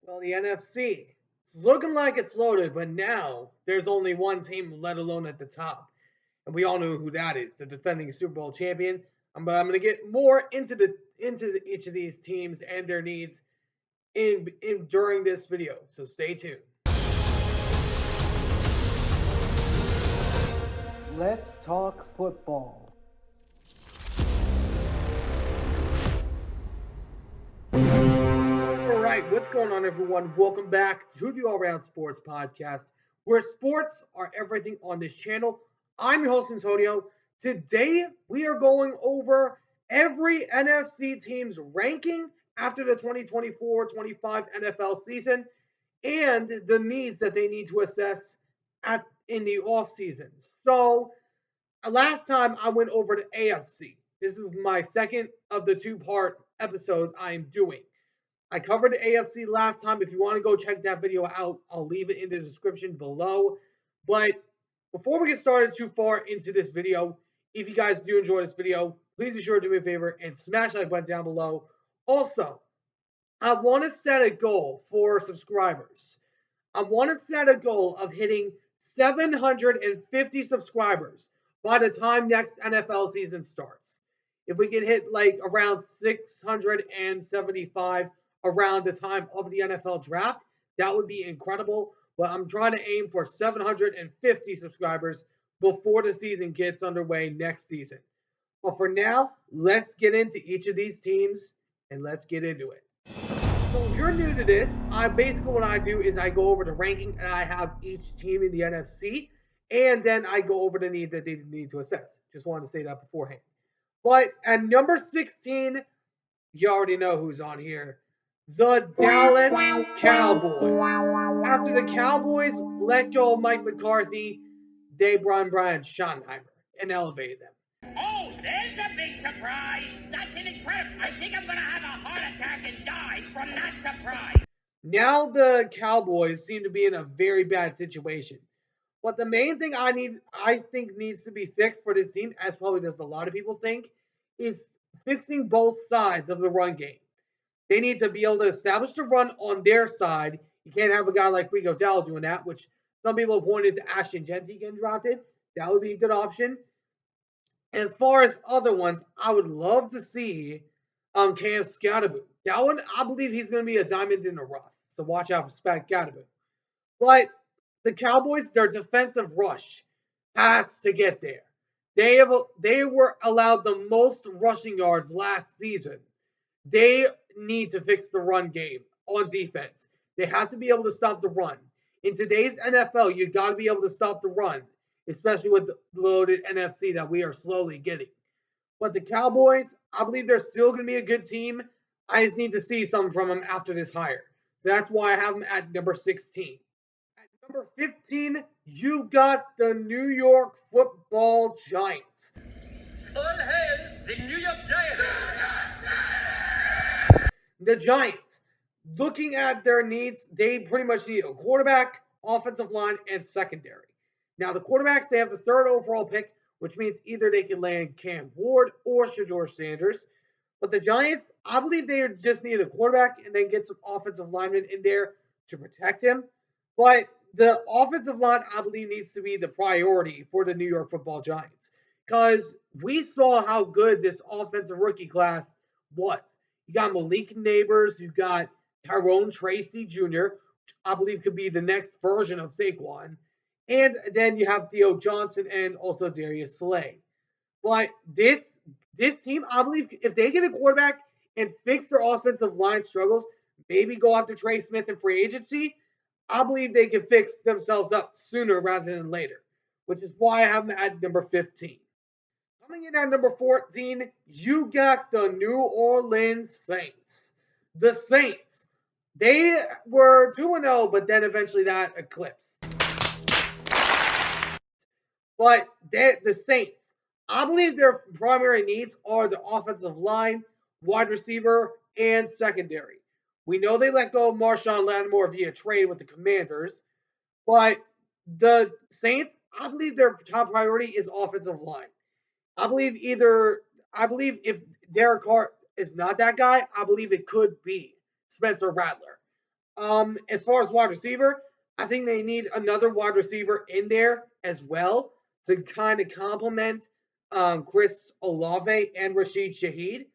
Well, the NFC. It's looking like it's loaded, but now there's only one team, let alone at the top. And we all know who that is, the defending Super Bowl champion. But I'm going to get more into each of these teams and their needs in during this video. So stay tuned. Let's talk football. All right, what's going on, everyone? Welcome back to the All Round Sports Podcast, where sports are everything on this channel. I'm your host, Antonio. Today, we are going over every NFC team's ranking after the 2024-25 NFL season and the needs that they need to assess in the offseason. So, last time I went over to AFC. This is my second of the two-part episode I'm doing. I covered the AFC last time. If you want to go check that video out, I'll leave it in the description below. But before we get started too far into this video, if you guys do enjoy this video, please be sure to do me a favor and smash that like button down below. Also, I want to set a goal for subscribers. I want to set a goal of hitting 750 subscribers by the time next NFL season starts. If we can hit like around 675 around the time of the NFL draft, that would be incredible. But I'm trying to aim for 750 subscribers before the season gets underway next season. But for now, let's get into each of these teams and let's get into it. So if you're new to this, what I do is I go over the ranking and I have each team in the NFC, and then I go over the need that they need to assess. Just wanted to say that beforehand. But at number 16, you already know who's on here. The Dallas Cowboys. After the Cowboys let go of Mike McCarthy, they brought Brian Schottenheimer and elevated them. Oh, there's a big surprise. That's an incredible. I think I'm going to have a heart attack and die from that surprise. Now the Cowboys seem to be in a very bad situation. But the main thing I think needs to be fixed for this team, as probably does a lot of people think, is fixing both sides of the run game. They need to be able to establish the run on their side. You can't have a guy like Rico Dowdle doing that, which some people have pointed to Ashton Genty getting drafted. That would be a good option. As far as other ones, I would love to see Cam Scatterboot. That one, I believe he's going to be a diamond in the rough. So watch out for Scatterboot. But the Cowboys, their defensive rush has to get there. They were allowed the most rushing yards last season. They need to fix the run game on defense. They have to be able to stop the run. In today's NFL, you got to be able to stop the run, especially with the loaded NFC that we are slowly getting. But the Cowboys, I believe they're still going to be a good team. I just need to see something from them after this hire. So that's why I have them at number 16. At number 15, you got the New York Football Giants. All hail the New York Giants. The Giants, looking at their needs, they pretty much need a quarterback, offensive line, and secondary. Now, the quarterbacks, they have the third overall pick, which means either they can land Cam Ward or Shedeur Sanders. But the Giants, I believe they just need a quarterback and then get some offensive linemen in there to protect him. But the offensive line, I believe, needs to be the priority for the New York Football Giants because we saw how good this offensive rookie class was. You got Malik Neighbors, you got Tyrone Tracy Jr., which I believe could be the next version of Saquon. And then you have Theo Johnson and also Darius Slay. But this team, I believe, if they get a quarterback and fix their offensive line struggles, maybe go after Trey Smith in free agency, I believe they can fix themselves up sooner rather than later, which is why I have them at number 15. Coming in at number 14, you got the New Orleans Saints. The Saints, they were 2-0, but then eventually that eclipsed. But the Saints, I believe their primary needs are the offensive line, wide receiver, and secondary. We know they let go of Marshawn Lattimore via trade with the Commanders, but the Saints, I believe their top priority is offensive line. I believe if Derek Carr is not that guy, I believe it could be Spencer Rattler. As far as wide receiver, I think they need another wide receiver in there as well to kind of complement Chris Olave and Rashid Shaheed.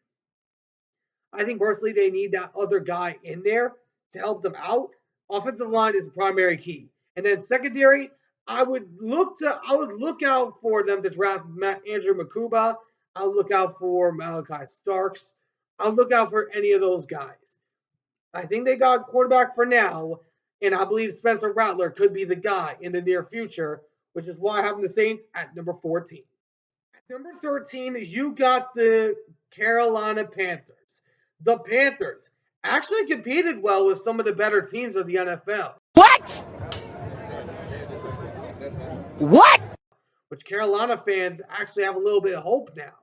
I think personally they need that other guy in there to help them out. Offensive line is primary key, and then secondary, I would look out for them to draft Andrew Makuba. I'll look out for Malachi Starks. I'll look out for any of those guys. I think they got quarterback for now, and I believe Spencer Rattler could be the guy in the near future, which is why I have the Saints at number 14. At number 13, you got the Carolina Panthers. The Panthers actually competed well with some of the better teams of the NFL. What? What? Which Carolina fans actually have a little bit of hope now.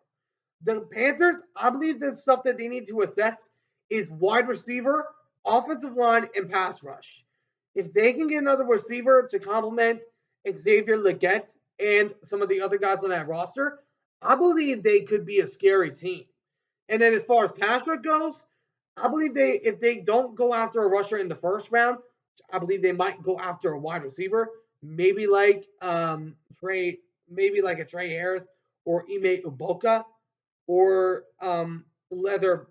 The Panthers, I believe the stuff that they need to assess is wide receiver, offensive line, and pass rush. If they can get another receiver to complement Xavier Legette and some of the other guys on that roster, I believe they could be a scary team. And then as far as pass rush goes, I believe if they don't go after a rusher in the first round, I believe they might go after a wide receiver, maybe like maybe like a Trey Harris or Ime Uboka or Leather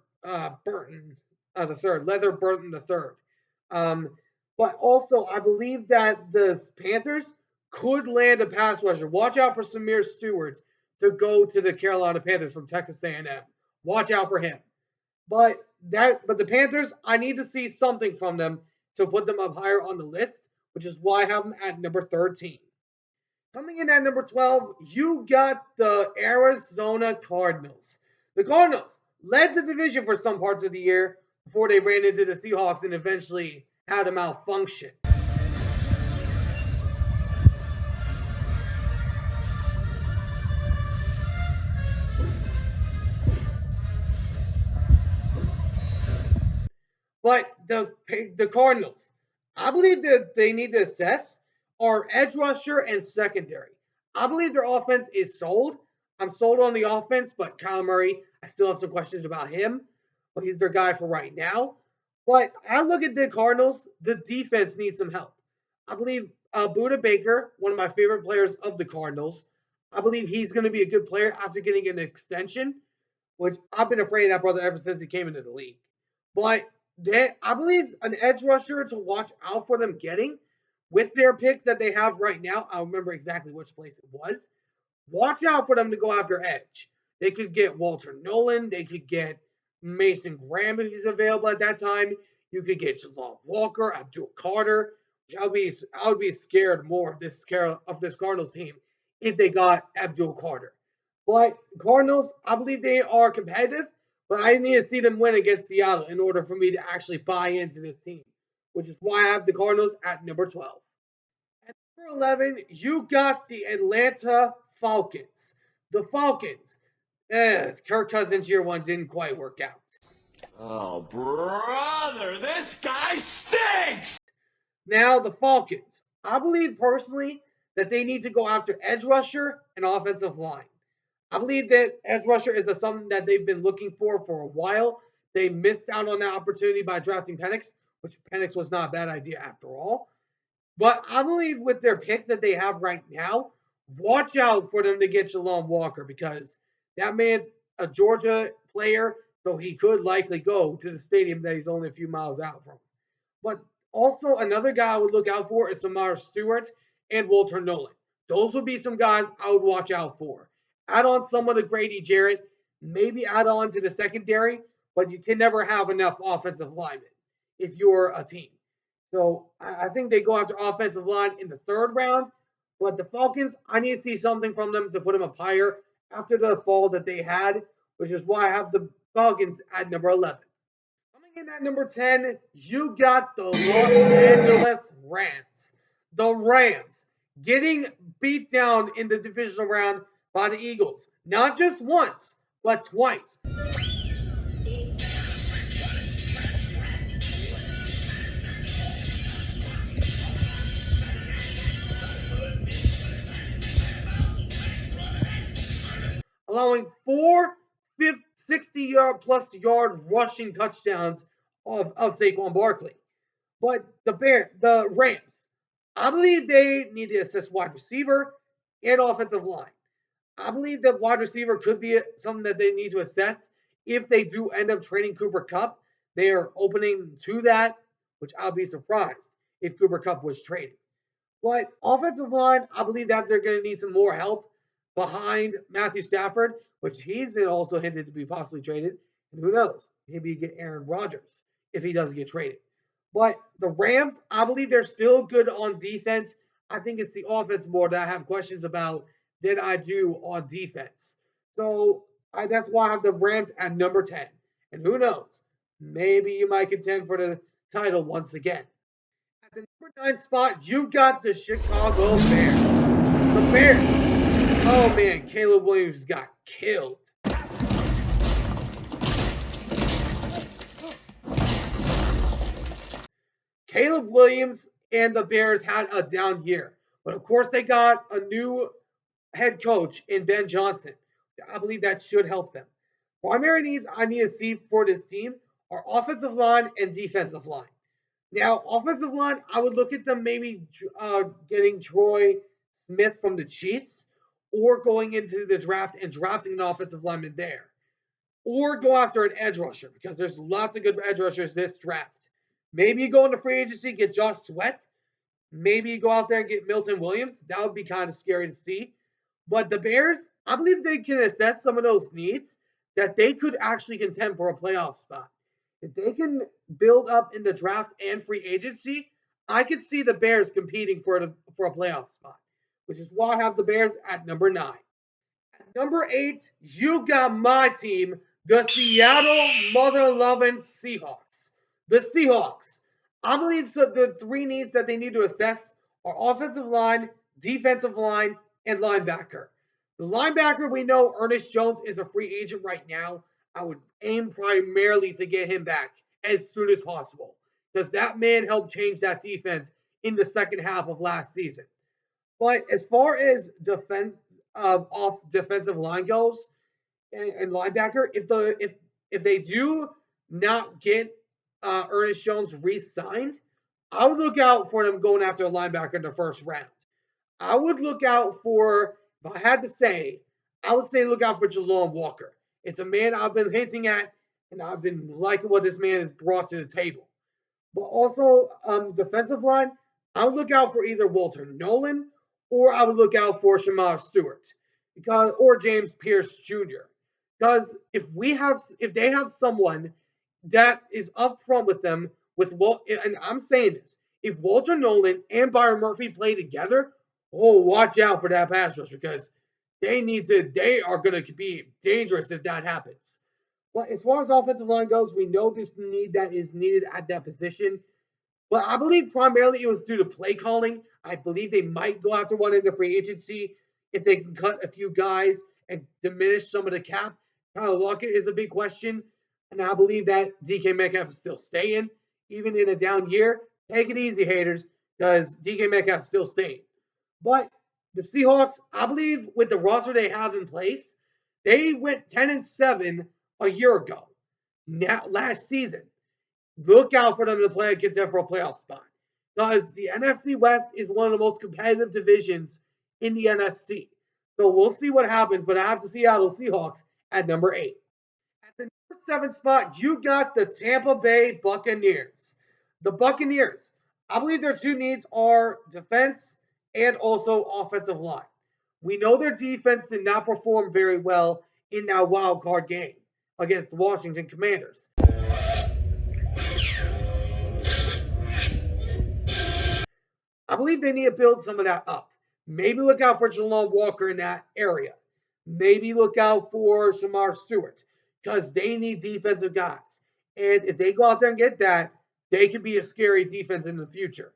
Burton Leather Burton the third. Um, but also, I believe that the Panthers could land a pass rusher. Watch out for Samir Stewart to go to the Carolina Panthers from Texas A&M. Watch out for him. But the Panthers, I need to see something from them to put them up higher on the list, which is why I have them at number 13. Coming in at number 12, you got the Arizona Cardinals. The Cardinals led the division for some parts of the year before they ran into the Seahawks and eventually had a malfunction. But the Cardinals, I believe that they need to assess our edge rusher and secondary. I believe their offense is sold. I'm sold on the offense, but Kyler Murray, I still have some questions about him. But he's their guy for right now. But I look at the Cardinals, the defense needs some help. I believe Buda Baker, one of my favorite players of the Cardinals, I believe he's going to be a good player after getting an extension, which I've been afraid of that brother ever since he came into the league. But I believe an edge rusher to watch out for them getting with their pick that they have right now. I remember exactly which place it was. Watch out for them to go after edge. They could get Walter Nolan. They could get Mason Graham if he's available at that time. You could get Jalon Walker, Abdul Carter. I would be scared more of this Cardinals team if they got Abdul Carter. But Cardinals, I believe they are competitive, but I need to see them win against Seattle in order for me to actually buy into this team, which is why I have the Cardinals at number 12. At number 11, you got the Atlanta Falcons. The Falcons. Kirk Cousins year one didn't quite work out. Oh, brother, this guy stinks! Now, the Falcons. I believe personally that they need to go after edge rusher and offensive line. I believe that edge rusher is something that they've been looking for a while. They missed out on that opportunity by drafting Penix, which Penix was not a bad idea after all. But I believe with their pick that they have right now, watch out for them to get Jalon Walker because that man's a Georgia player, so he could likely go to the stadium that he's only a few miles out from. But also another guy I would look out for is Samar Stewart and Walter Nolan. Those would be some guys I would watch out for. Add on someone to Grady Jarrett, maybe add on to the secondary, but you can never have enough offensive linemen if you're a team. So I think they go after offensive line in the third round. But the Falcons, I need to see something from them to put them up higher after the fall that they had, which is why I have the Falcons at number 11. Coming in at number 10, you got the Los Angeles Rams. The Rams getting beat down in the divisional round by the Eagles. Not just once, but twice. Allowing 60 yard plus yard rushing touchdowns of Saquon Barkley. But the Rams, I believe they need to assess wide receiver and offensive line. I believe that wide receiver could be something that they need to assess if they do end up trading Cooper Cup. They are opening to that, which I'll be surprised if Cooper Cup was traded. But offensive line, I believe that they're going to need some more help behind Matthew Stafford, which he's been also hinted to be possibly traded. And who knows? Maybe you get Aaron Rodgers if he does get traded. But the Rams, I believe they're still good on defense. I think it's the offense more that I have questions about than I do on defense. So that's why I have the Rams at number 10. And who knows? Maybe you might contend for the title once again. At the number 9 spot, you got the Chicago Bears. The Bears. Oh man, Caleb Williams got killed. Caleb Williams and the Bears had a down year, but of course they got a new head coach in Ben Johnson. I believe that should help them. Primary needs I need to see for this team are offensive line and defensive line. Now, offensive line, I would look at them maybe getting Troy Smith from the Chiefs or going into the draft and drafting an offensive lineman there. Or go after an edge rusher because there's lots of good edge rushers this draft. Maybe you go into free agency, get Josh Sweat. Maybe you go out there and get Milton Williams. That would be kind of scary to see. But the Bears, I believe they can assess some of those needs that they could actually contend for a playoff spot. If they can build up in the draft and free agency, I could see the Bears competing for a playoff spot, which is why I have the Bears at number 9. At number 8, you got my team, the Seattle Mother Loving Seahawks. The Seahawks. I believe so the three needs that they need to assess are offensive line, defensive line, and linebacker. The linebacker, we know Ernest Jones is a free agent right now. I would aim primarily to get him back as soon as possible because that man helped change that defense in the second half of last season. But as far as defense off defensive line goes and linebacker, if they do not get Ernest Jones re-signed, I would look out for them going after a linebacker in the first round. I would look out for, if I had to say, I would say look out for Jalon Walker. It's a man I've been hinting at, and I've been liking what this man has brought to the table. But also, defensive line, I would look out for either Walter Nolan or I would look out for Shamar Stewart because or James Pierce Jr. Because if they have someone that is up front with them with and I'm saying this, if Walter Nolan and Byron Murphy play together, oh, watch out for that pass rush because they are going to be dangerous if that happens. But as far as offensive line goes, we know this need that is needed at that position. But I believe primarily it was due to play calling. I believe they might go after one in the free agency if they can cut a few guys and diminish some of the cap. Tyler Lockett is a big question. And I believe that DK Metcalf is still staying, even in a down year. Take it easy, haters, because DK Metcalf is still staying. But the Seahawks, I believe, with the roster they have in place, they went 10-7 a year ago. Now, last season, look out for them to play against them for a playoff spot. Because the NFC West is one of the most competitive divisions in the NFC. So we'll see what happens, but I have the Seattle Seahawks at number 8. At the number 7 spot, you got the Tampa Bay Buccaneers. The Buccaneers, I believe their two needs are defense and also offensive line. We know their defense did not perform very well in that wild card game against the Washington Commanders. I believe they need to build some of that up. Maybe look out for Jalon Walker in that area. Maybe look out for Shamar Stewart because they need defensive guys. And if they go out there and get that, they could be a scary defense in the future.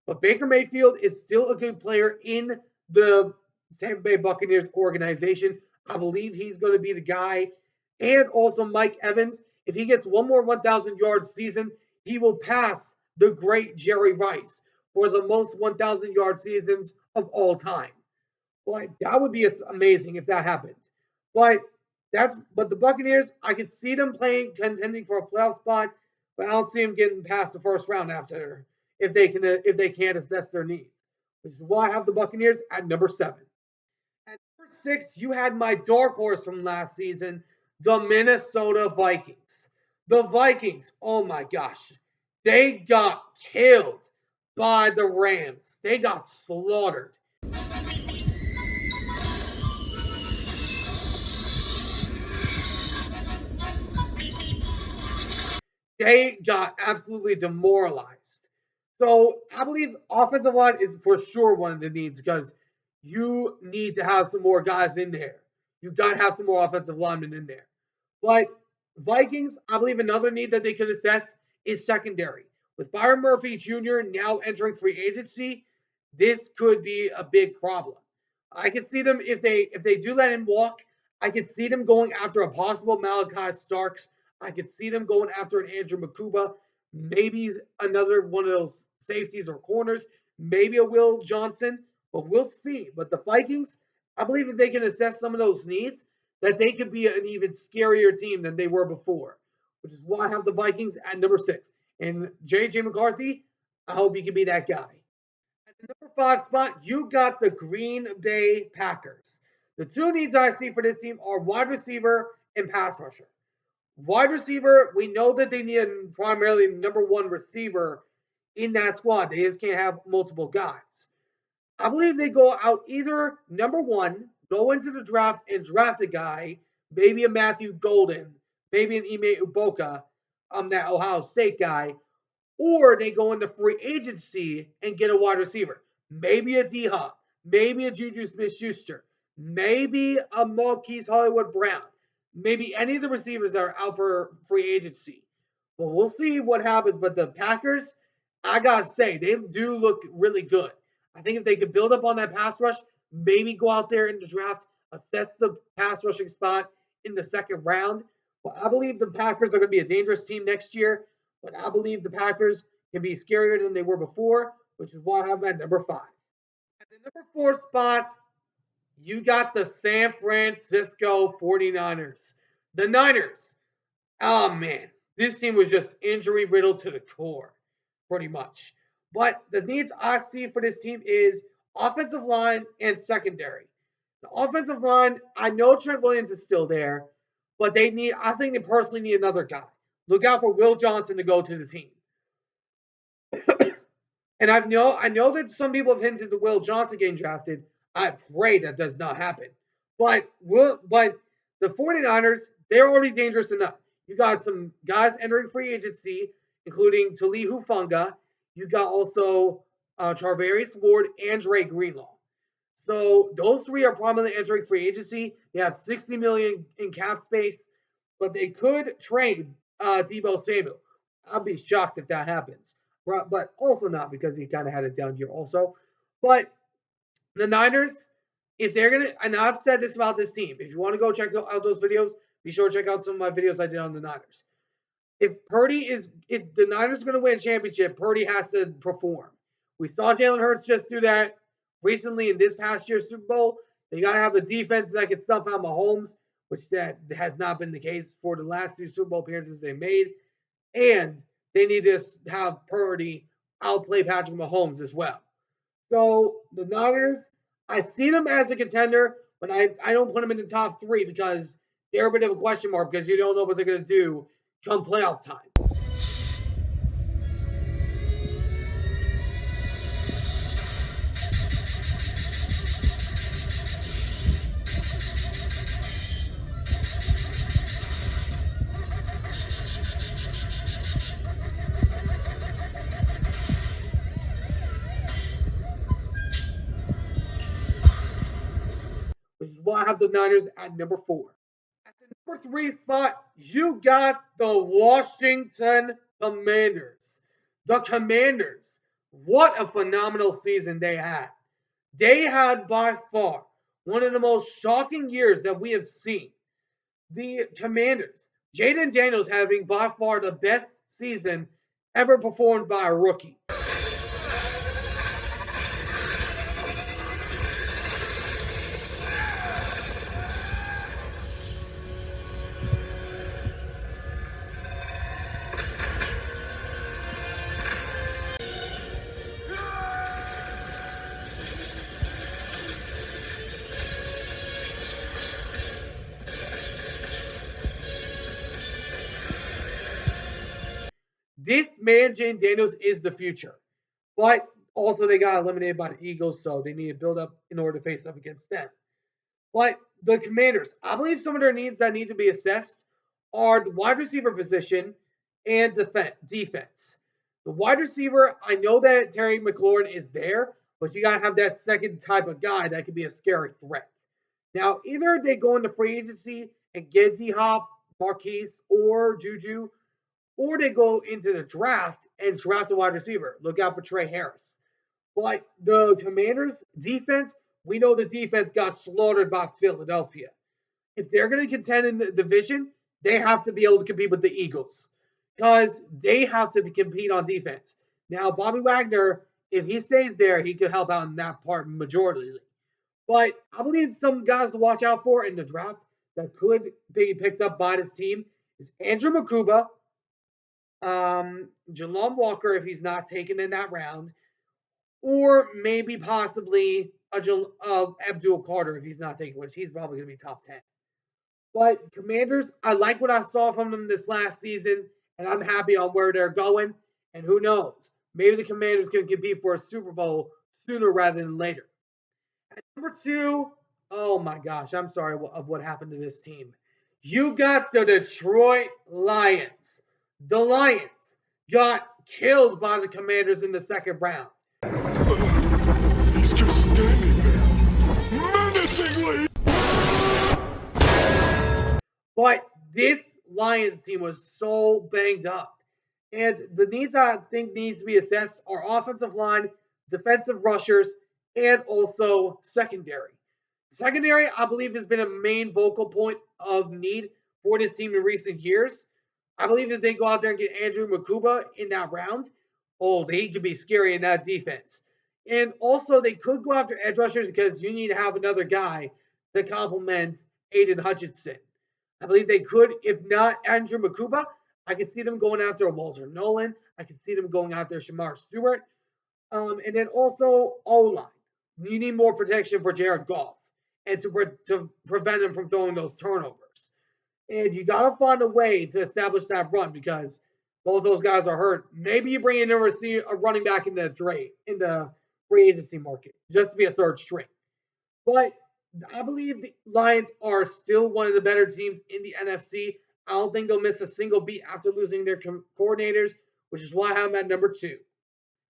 But Baker Mayfield is still a good player in the Tampa Bay Buccaneers organization. I believe he's going to be the guy. And also Mike Evans, if he gets one more 1,000 yard season, he will pass the great Jerry Rice for the most 1,000 yard seasons of all time. But that would be amazing if that happened. But but the Buccaneers, I could see them playing contending for a playoff spot. but I don't see them getting past the first round after if they can't assess their needs, which is why I have the Buccaneers at number 7. At number 6, you had my dark horse from last season, the Minnesota Vikings. The Vikings, oh my gosh, they got killed by the Rams. They got slaughtered. They got absolutely demoralized. So I believe offensive line is for sure one of the needs because you need to have some more guys in there. You got to have some more offensive linemen in there. But Vikings, I believe another need that they could assess is secondary. With Byron Murphy Jr. now entering free agency, this could be a big problem. I could see them if they do let him walk. I could see them going after a possible Malachi Starks. I could see them going after an Andrew Makuba, maybe another one of those safeties or corners, maybe a Will Johnson, but we'll see. But the Vikings, I believe if they can assess some of those needs, that they could be an even scarier team than they were before, which is why I have the Vikings at number 6. And J.J. McCarthy, I hope he can be that guy. At the number 5 spot, you got the Green Bay Packers. The two needs I see for this team are wide receiver and pass rusher. Wide receiver, we know that they need a primarily number one receiver in that squad. They just can't have multiple guys. I believe they go out either number one, go into the draft and draft a guy, maybe a Matthew Golden, maybe an Ime Uboka, that Ohio State guy, or they go into free agency and get a wide receiver. Maybe a D Hop, maybe a Juju Smith Schuster, maybe a Marquise Hollywood Brown, maybe any of the receivers that are out for free agency. But we'll see what happens. But the Packers, I gotta say, they do look really good. I think if they could build up on that pass rush, maybe go out there in the draft, assess the pass rushing spot in the second round. Well, I believe the Packers are going to be a dangerous team next year, but I believe the Packers can be scarier than they were before, which is why I have them at number 5. At the number 4 spot, you got the San Francisco 49ers. The Niners, oh man, this team was just injury riddled to the core, pretty much. But the needs I see for this team is offensive line and secondary. The offensive line, I know Trent Williams is still there, but I think they personally need another guy. Look out for Will Johnson to go to the team. And I know that some people have hinted to Will Johnson getting drafted. I pray that does not happen. But the 49ers, they're already dangerous enough. You got some guys entering free agency, including Tali Hufanga. You got also Charvarius Ward and Dre Greenlaw. So those three are prominently entering free agency. They have $60 million in cap space, but they could trade Deebo Samuel. I'll be shocked if that happens, but also not because he kind of had a down year also. But the Niners, if they're gonna, and I've said this about this team, if you want to go check out those videos, be sure to check out some of my videos I did on the Niners. If the Niners are going to win a championship, Purdy has to perform. We saw Jalen Hurts just do that recently in this past year's Super Bowl. They got to have the defense that can stuff out Mahomes, which that has not been the case for the last two Super Bowl appearances they made. And they need to have Purdy outplay Patrick Mahomes as well. So the Niners, I see them as a contender, but I don't put them in the top 3 because they're a bit of a question mark because you don't know what they're going to do come playoff time. Which is why I have the Niners at number 4. At the number 3 spot, you got the Washington Commanders. The Commanders. What a phenomenal season they had. They had by far one of the most shocking years that we have seen. The Commanders, Jaden Daniels having by far the best season ever performed by a rookie. man Jane Daniels is the future, but also they got eliminated by the Eagles, so they need to build up in order to face up against them. But the Commanders, I believe some of their needs that need to be assessed are the wide receiver position and defense. The wide receiver, I know that Terry McLaurin is there, but you got to have that second type of guy that could be a scary threat. Now, either they go into free agency and get D Hop, Marquise, or Juju, or they go into the draft and draft a wide receiver. Look out for Trey Harris. But the Commanders' defense, we know the defense got slaughtered by Philadelphia. If they're going to contend in the division, they have to be able to compete with the Eagles because they have to compete on defense. Now, Bobby Wagner, if he stays there, he could help out in that part majorly. But I believe some guys to watch out for in the draft that could be picked up by this team is Andrew Makuba, Jalom Walker if he's not taken in that round, or maybe possibly Abdul Carter if he's not taken, which he's probably going to be top 10. But Commanders, I like what I saw from them this last season, and I'm happy on where they're going. And who knows? Maybe the Commanders can compete for a Super Bowl sooner rather than later. At number two, oh my gosh, I'm sorry of what happened to this team. You got the Detroit Lions. The Lions got killed by the Commanders in the second round. He's just standing there, menacingly. But this Lions team was so banged up. And the needs I think needs to be assessed are offensive line, defensive rushers, and also secondary. Secondary, I believe, has been a main vocal point of need for this team in recent years. I believe if they go out there and get Andrew Makuba in that round, oh, they could be scary in that defense. And also, they could go after edge rushers because you need to have another guy that complements Aiden Hutchinson. I believe they could, if not Andrew Makuba, I could see them going after a Walter Nolan. I could see them going after Shamar Stewart. And then also O-line. You need more protection for Jared Goff and to prevent him from throwing those turnovers. And you got to find a way to establish that run because both those guys are hurt. Maybe you bring in a running back in the free agency market just to be a third string. But I believe the Lions are still one of the better teams in the NFC. I don't think they'll miss a single beat after losing their coordinators, which is why I'm at number two.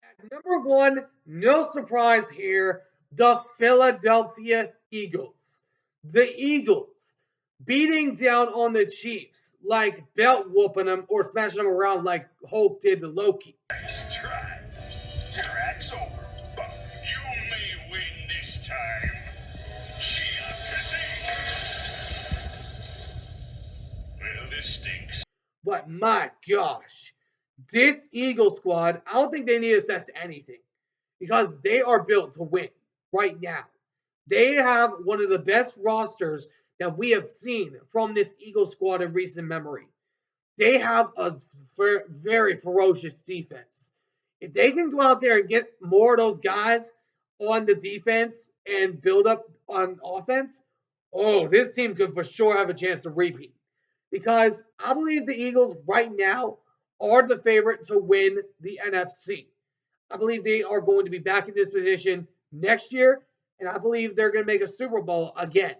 At number one, no surprise here, the Philadelphia Eagles. The Eagles beating down on the Chiefs like belt whooping them or smashing them around like Hulk did to Loki. Nice try. Your act's over, but You may win this time. Well, this stinks. But my gosh, this Eagle squad, I don't think they need to assess anything because they are built to win right now. They have one of the best rosters that we have seen from this Eagle squad in recent memory. They have a very ferocious defense. If they can go out there and get more of those guys on the defense and build up on offense, oh, this team could for sure have a chance to repeat. Because I believe the Eagles right now are the favorite to win the NFC. I believe they are going to be back in this position next year, and I believe they're going to make a Super Bowl again.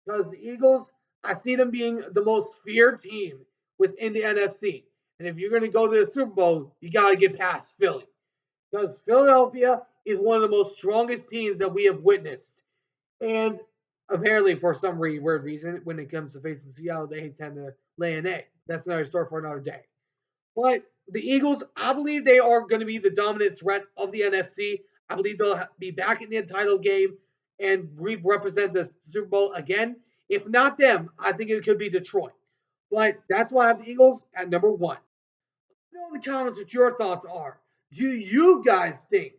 Because the Eagles, I see them being the most feared team within the NFC. And if you're going to go to the Super Bowl, you got to get past Philly. Because Philadelphia is one of the most strongest teams that we have witnessed. And apparently, for some weird reason, when it comes to facing Seattle, they tend to lay an egg. That's another story for another day. But the Eagles, I believe they are going to be the dominant threat of the NFC. I believe they'll be back in the title game and represent the Super Bowl again. If not them, I think it could be Detroit. But that's why I have the Eagles at number one. Let me know in the comments what your thoughts are. Do you guys think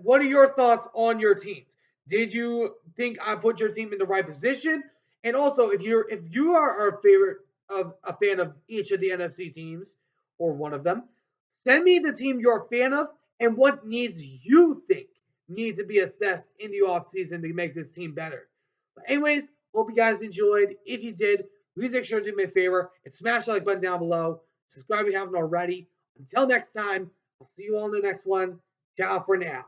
what are your thoughts on your teams? Did you think I put your team in the right position? And also, if you are a favorite of a fan of each of the NFC teams or one of them, send me the team you're a fan of and what needs you think need to be assessed in the offseason to make this team better. But anyways, hope you guys enjoyed. If you did, please make sure to do me a favor and smash the like button down below. Subscribe if you haven't already. Until next time, I'll see you all in the next one. Ciao for now.